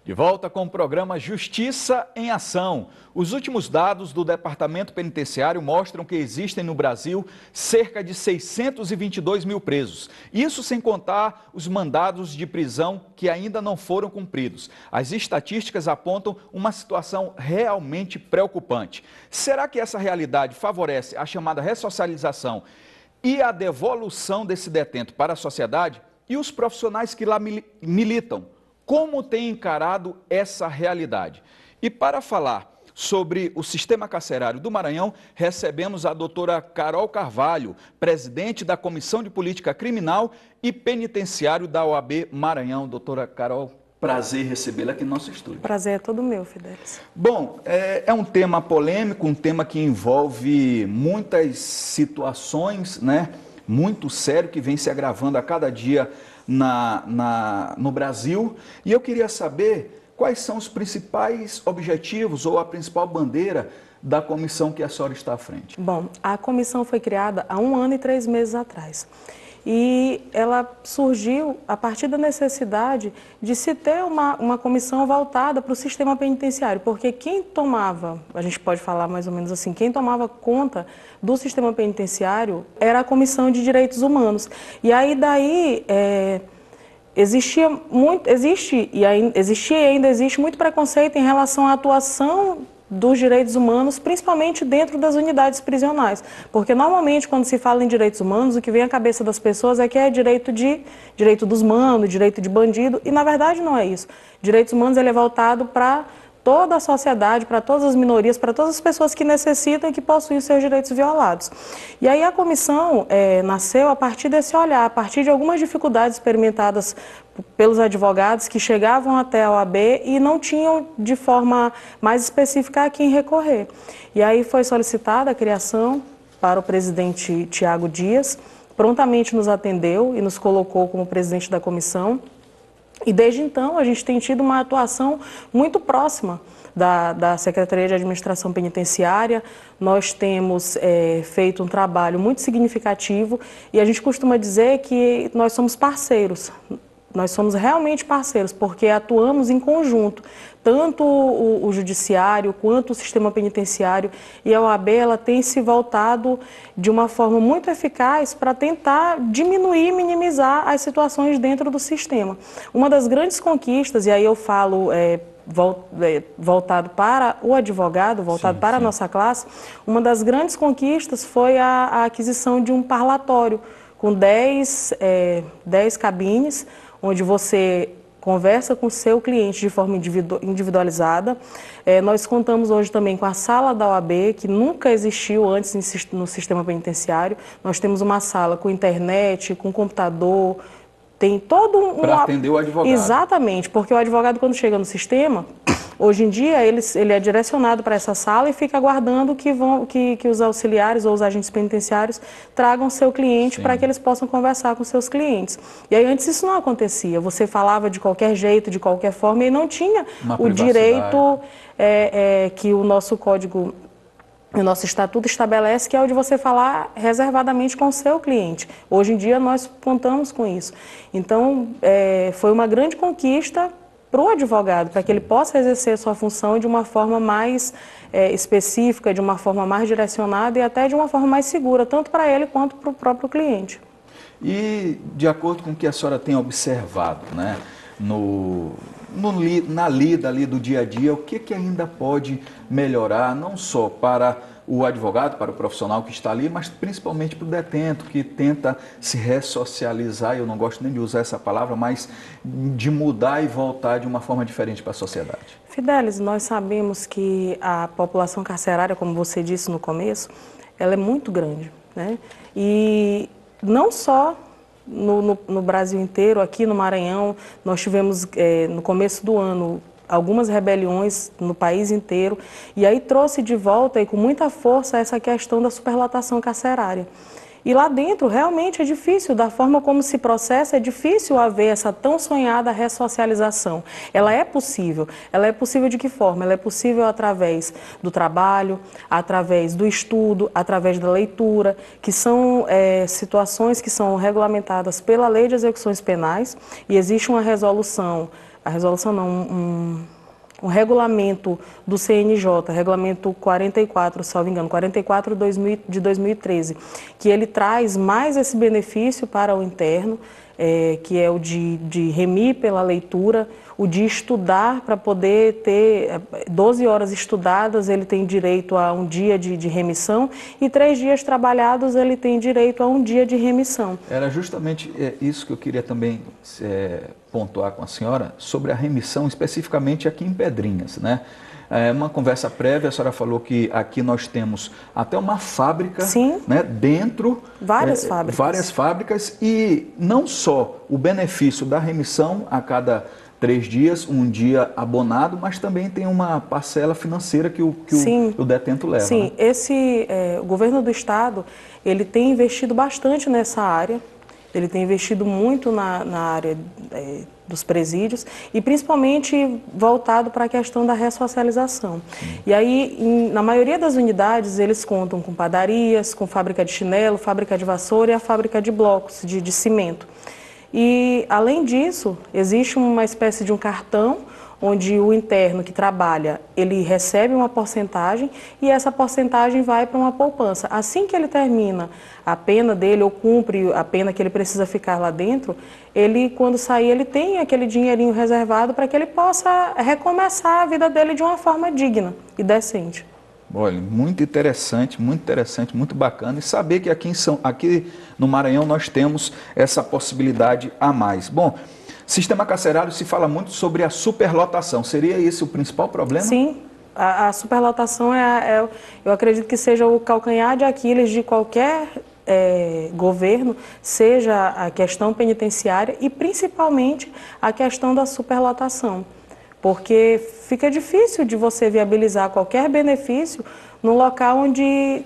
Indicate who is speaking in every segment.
Speaker 1: De volta com o programa Justiça em Ação. Os últimos dados do Departamento Penitenciário mostram que existem no Brasil cerca de 622 mil presos. Isso sem contar os mandados de prisão que ainda não foram cumpridos. As estatísticas apontam uma situação realmente preocupante. Será que essa realidade favorece a chamada ressocialização e a devolução desse detento para a sociedade? E os profissionais que lá militam, como tem encarado essa realidade? E para falar sobre o sistema carcerário do Maranhão, recebemos a doutora Carol Carvalho, presidente da Comissão de Política Criminal e Penitenciário da OAB Maranhão. Doutora Carol, prazer recebê-la aqui no nosso estúdio.
Speaker 2: Prazer é todo meu, Fidelis.
Speaker 1: Bom, é um tema polêmico, um tema que envolve muitas situações, né? Muito sério, que vem se agravando a cada dia no Brasil. E eu queria saber quais são os principais objetivos ou a principal bandeira da comissão que a senhora está à frente.
Speaker 2: Bom, a comissão foi criada há 1 ano e 3 meses atrás. E ela surgiu a partir da necessidade de se ter uma comissão voltada para o sistema penitenciário, porque quem tomava, a gente pode falar mais ou menos assim, quem tomava conta do sistema penitenciário era a Comissão de Direitos Humanos. E aí daí existe e ainda existe muito preconceito em relação à atuação dos direitos humanos, principalmente dentro das unidades prisionais. Porque normalmente quando se fala em direitos humanos, o que vem à cabeça das pessoas é que é direito dos manos, direito de bandido, e na verdade não é isso. Direitos humanos ele é voltado para toda a sociedade, para todas as minorias, para todas as pessoas que necessitam e que possuem os seus direitos violados. E aí a comissão nasceu a partir desse olhar, a partir de algumas dificuldades experimentadas pelos advogados que chegavam até a OAB e não tinham de forma mais específica a quem recorrer. E aí foi solicitada a criação para o presidente Tiago Dias, prontamente nos atendeu e nos colocou como presidente da comissão. E desde então a gente tem tido uma atuação muito próxima da Secretaria de Administração Penitenciária. Nós temos feito um trabalho muito significativo e a gente costuma dizer que nós somos parceiros. Nós somos realmente parceiros, porque atuamos em conjunto, tanto o judiciário quanto o sistema penitenciário, e a OAB ela tem se voltado de uma forma muito eficaz para tentar diminuir e minimizar as situações dentro do sistema. Uma das grandes conquistas, e aí eu falo voltado para o advogado, voltado para a nossa classe, uma das grandes conquistas foi a aquisição de um parlatório com 10 cabines, onde você conversa com o seu cliente de forma individualizada. Nós contamos hoje também com a sala da OAB, que nunca existiu antes no sistema penitenciário. Nós temos uma sala com internet, com computador, tem todo um...
Speaker 1: Para atender o advogado.
Speaker 2: Exatamente, porque o advogado quando chega no sistema, hoje em dia ele é direcionado para essa sala e fica aguardando que os auxiliares ou os agentes penitenciários tragam seu cliente para que eles possam conversar com seus clientes. E aí antes isso não acontecia, você falava de qualquer jeito, de qualquer forma e não tinha o direito que o nosso código... O nosso estatuto estabelece que é o de você falar reservadamente com o seu cliente. Hoje em dia nós contamos com isso. Então, foi uma grande conquista para o advogado, para que ele possa exercer sua função de uma forma mais específica, de uma forma mais direcionada e até de uma forma mais segura, tanto para ele quanto para o próprio cliente.
Speaker 1: E de acordo com o que a senhora tem observado, né, na lida ali do dia a dia, o que ainda pode melhorar, não só para o advogado, para o profissional que está ali, mas principalmente para o detento, que tenta se ressocializar, eu não gosto nem de usar essa palavra, mas de mudar e voltar de uma forma diferente para a sociedade?
Speaker 2: Fidelis, nós sabemos que a população carcerária, como você disse no começo, ela é muito grande, né? E não só no Brasil inteiro, aqui no Maranhão, nós tivemos no começo do ano algumas rebeliões no país inteiro, e aí trouxe de volta e com muita força essa questão da superlotação carcerária. E lá dentro realmente é difícil, da forma como se processa, é difícil haver essa tão sonhada ressocialização. Ela é possível de que forma? Ela é possível através do trabalho, através do estudo, através da leitura, que são situações que são regulamentadas pela Lei de Execuções Penais, e existe uma resolução a resolução não, um regulamento do CNJ, regulamento 44, salvo engano, 44 de 2013, que ele traz mais esse benefício para o interno, que é o de remir pela leitura, o de estudar para poder ter 12 horas estudadas, ele tem direito a um dia de remissão, e 3 dias trabalhados ele tem direito a um dia de remissão.
Speaker 1: Era justamente isso que eu queria também pontuar com a senhora, sobre a remissão, especificamente aqui em Pedrinhas, né? Uma conversa prévia, a senhora falou que aqui nós temos até uma fábrica,
Speaker 2: sim,
Speaker 1: né, dentro.
Speaker 2: Várias fábricas.
Speaker 1: Várias fábricas, e não só o benefício da remissão a cada 3 dias, um dia abonado, mas também tem uma parcela financeira que o detento leva.
Speaker 2: Sim, né? O governo do estado, ele tem investido bastante nessa área, ele tem investido muito na área dos presídios, e principalmente voltado para a questão da ressocialização. E aí, na maioria das unidades, eles contam com padarias, com fábrica de chinelo, fábrica de vassoura e a fábrica de blocos, de cimento. E, além disso, existe uma espécie de um cartão onde o interno que trabalha, ele recebe uma porcentagem, e essa porcentagem vai para uma poupança. Assim que ele termina a pena dele, ou cumpre a pena que ele precisa ficar lá dentro, ele, quando sair, ele tem aquele dinheirinho reservado para que ele possa recomeçar a vida dele de uma forma digna e decente.
Speaker 1: Olha, muito interessante, muito bacana. E saber que aqui no Maranhão nós temos essa possibilidade a mais. Bom, sistema carcerário se fala muito sobre a superlotação. Seria esse o principal problema?
Speaker 2: Sim, a superlotação eu acredito que seja o calcanhar de Aquiles de qualquer governo, seja a questão penitenciária e principalmente a questão da superlotação. Porque fica difícil de você viabilizar qualquer benefício num local onde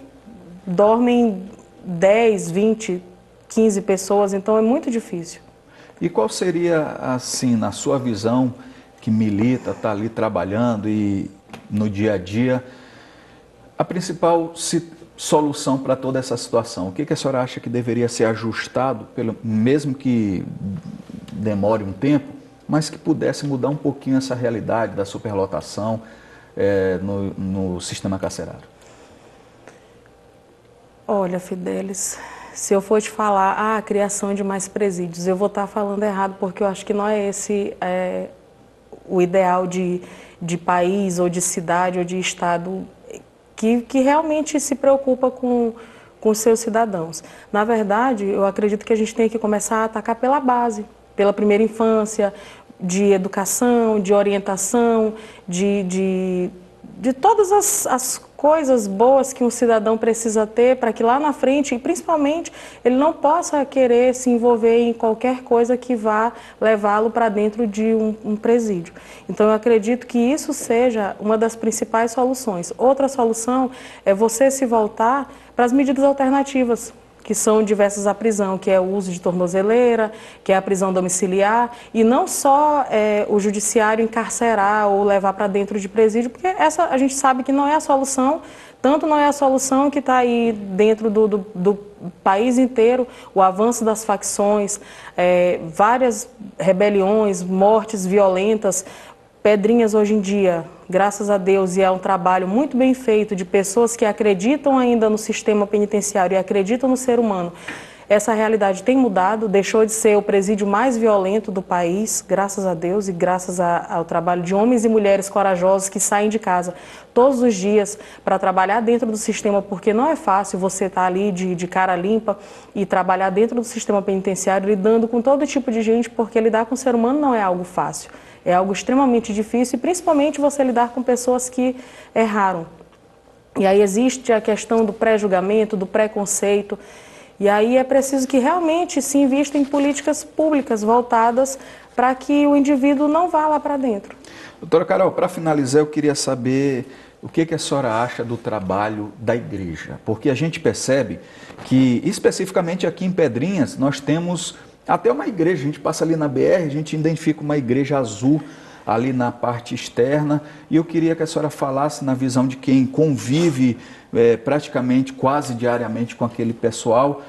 Speaker 2: dormem 10, 20, 15 pessoas, então é muito difícil.
Speaker 1: E qual seria, assim, na sua visão, que milita, está ali trabalhando e no dia a dia, a principal solução para toda essa situação? O que a senhora acha que deveria ser ajustado, mesmo que demore um tempo, mas que pudesse mudar um pouquinho essa realidade da superlotação no sistema carcerário?
Speaker 2: Olha, Fidelis, se eu for te falar a criação de mais presídios, eu vou estar falando errado, porque eu acho que não é esse o ideal de país, ou de cidade, ou de estado que realmente se preocupa com os seus cidadãos. Na verdade, eu acredito que a gente tem que começar a atacar pela base, pela primeira infância, de educação, de orientação, de todas as coisas boas que um cidadão precisa ter para que lá na frente, e principalmente, ele não possa querer se envolver em qualquer coisa que vá levá-lo para dentro de um presídio. Então, eu acredito que isso seja uma das principais soluções. Outra solução é você se voltar para as medidas alternativas, que são diversas à prisão, que é o uso de tornozeleira, que é a prisão domiciliar, e não só o judiciário encarcerar ou levar para dentro de presídio, porque essa a gente sabe que não é a solução, tanto não é a solução que está aí dentro do país inteiro, o avanço das facções, várias rebeliões, mortes violentas. Pedrinhas hoje em dia, graças a Deus, e é um trabalho muito bem feito de pessoas que acreditam ainda no sistema penitenciário e acreditam no ser humano. Essa realidade tem mudado, deixou de ser o presídio mais violento do país, graças a Deus, e graças ao trabalho de homens e mulheres corajosos que saem de casa todos os dias para trabalhar dentro do sistema, porque não é fácil você estar ali de cara limpa e trabalhar dentro do sistema penitenciário, lidando com todo tipo de gente, porque lidar com o ser humano não é algo fácil. É algo extremamente difícil, e principalmente você lidar com pessoas que erraram. E aí existe a questão do pré-julgamento, do preconceito, e aí é preciso que realmente se invista em políticas públicas voltadas para que o indivíduo não vá lá para dentro.
Speaker 1: Doutora Carol, para finalizar, eu queria saber o que a senhora acha do trabalho da igreja, porque a gente percebe que, especificamente aqui em Pedrinhas, nós temos até uma igreja. A gente passa ali na BR, a gente identifica uma igreja azul ali na parte externa, e eu queria que a senhora falasse, na visão de quem convive praticamente quase diariamente com aquele pessoal,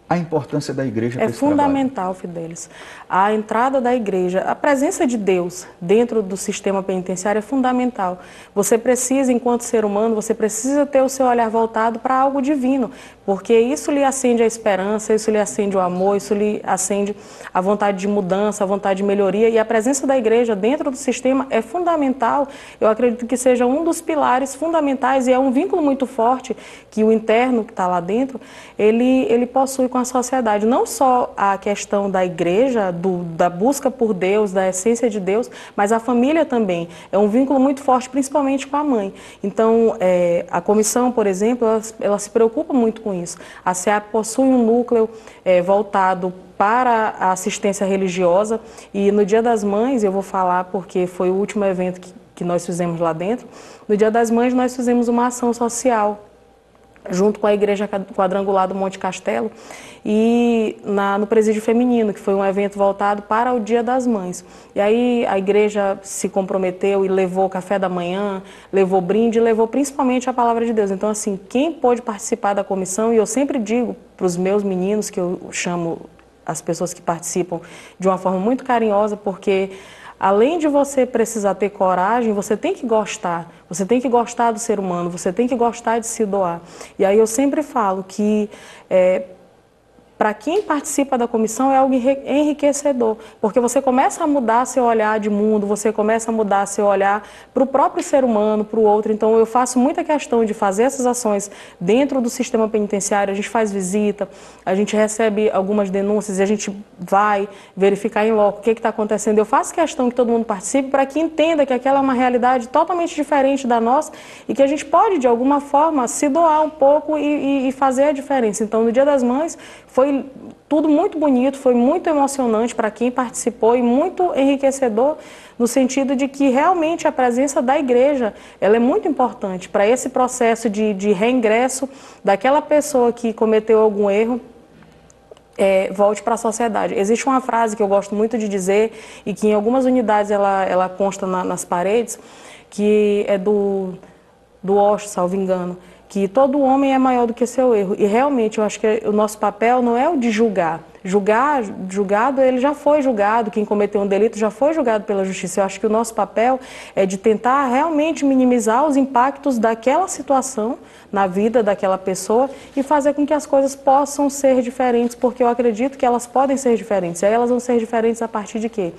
Speaker 1: a importância da igreja para esse
Speaker 2: fundamental, Fidelis. A entrada da igreja, a presença de Deus dentro do sistema penitenciário é fundamental. Você precisa, enquanto ser humano, você precisa ter o seu olhar voltado para algo divino, porque isso lhe acende a esperança, isso lhe acende o amor, isso lhe acende a vontade de mudança, a vontade de melhoria, e a presença da igreja dentro do sistema é fundamental. Eu acredito que seja um dos pilares fundamentais, e é um vínculo muito forte que o interno que está lá dentro, ele possui com a sociedade. Não só a questão da igreja, da busca por Deus, da essência de Deus, mas a família também. É um vínculo muito forte, principalmente com a mãe. Então, a comissão, por exemplo, ela se preocupa muito com isso. A SEAP possui um núcleo voltado para a assistência religiosa, e no Dia das Mães, eu vou falar porque foi o último evento que nós fizemos lá dentro, no Dia das Mães nós fizemos uma ação social, junto com a Igreja Quadrangular do Monte Castelo, e no Presídio Feminino, que foi um evento voltado para o Dia das Mães. E aí a igreja se comprometeu e levou café da manhã, levou brinde, levou principalmente a palavra de Deus. Então, assim, quem pôde participar da comissão, e eu sempre digo para os meus meninos, que eu chamo as pessoas que participam de uma forma muito carinhosa, porque além de você precisar ter coragem, você tem que gostar. Você tem que gostar do ser humano, você tem que gostar de se doar. E aí eu sempre falo que para quem participa da comissão é algo enriquecedor, porque você começa a mudar seu olhar de mundo, você começa a mudar seu olhar para o próprio ser humano, para o outro. Então eu faço muita questão de fazer essas ações dentro do sistema penitenciário. A gente faz visita, a gente recebe algumas denúncias e a gente vai verificar em loco o que está acontecendo. Eu faço questão que todo mundo participe para que entenda que aquela é uma realidade totalmente diferente da nossa e que a gente pode, de alguma forma, se doar um pouco e fazer a diferença. Então, no Dia das Mães, foi tudo muito bonito, foi muito emocionante para quem participou e muito enriquecedor no sentido de que realmente a presença da igreja ela é muito importante para esse processo de reingresso daquela pessoa que cometeu algum erro. Volte para a sociedade. Existe uma frase que eu gosto muito de dizer e que em algumas unidades ela consta nas paredes, que é do Osho, salvo engano, que todo homem é maior do que seu erro. E realmente eu acho que o nosso papel não é o de julgar. Julgado, ele já foi julgado, quem cometeu um delito já foi julgado pela justiça. Eu acho que o nosso papel é de tentar realmente minimizar os impactos daquela situação na vida daquela pessoa e fazer com que as coisas possam ser diferentes, porque eu acredito que elas podem ser diferentes. E aí elas vão ser diferentes a partir de quê?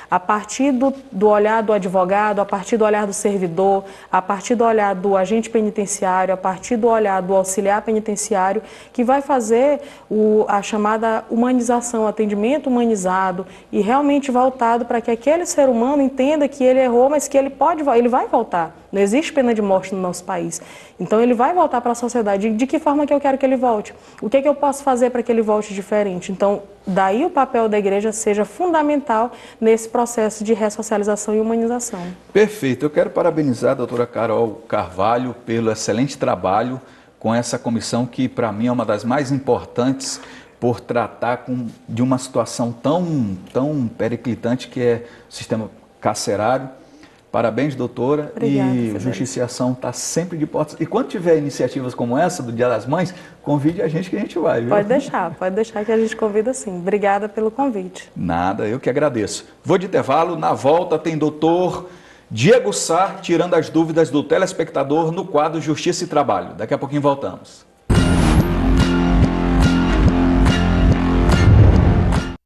Speaker 2: A partir do olhar do advogado, a partir do olhar do servidor, a partir do olhar do agente penitenciário, a partir do olhar do auxiliar penitenciário, que vai fazer a chamada humanização, atendimento humanizado e realmente voltado para que aquele ser humano entenda que ele errou, mas que ele vai voltar. Não existe pena de morte no nosso país. Então ele vai voltar para a sociedade. De que forma que eu quero que ele volte? O que eu posso fazer para que ele volte diferente? Então, daí o papel da igreja seja fundamental nesse processo de ressocialização e humanização.
Speaker 1: Perfeito. Eu quero parabenizar a doutora Carol Carvalho pelo excelente trabalho com essa comissão que, para mim, é uma das mais importantes por tratar de uma situação tão periclitante que é o sistema carcerário. Parabéns, doutora.
Speaker 2: Obrigada,
Speaker 1: e Justiciação está sempre de portas. E quando tiver iniciativas como essa, do Dia das Mães, convide a gente que a gente vai, viu?
Speaker 2: Pode deixar que a gente convida sim. Obrigada pelo convite.
Speaker 1: Nada, eu que agradeço. Vou de intervalo, na volta tem doutor Diego Sá tirando as dúvidas do telespectador no quadro Justiça e Trabalho. Daqui a pouquinho voltamos.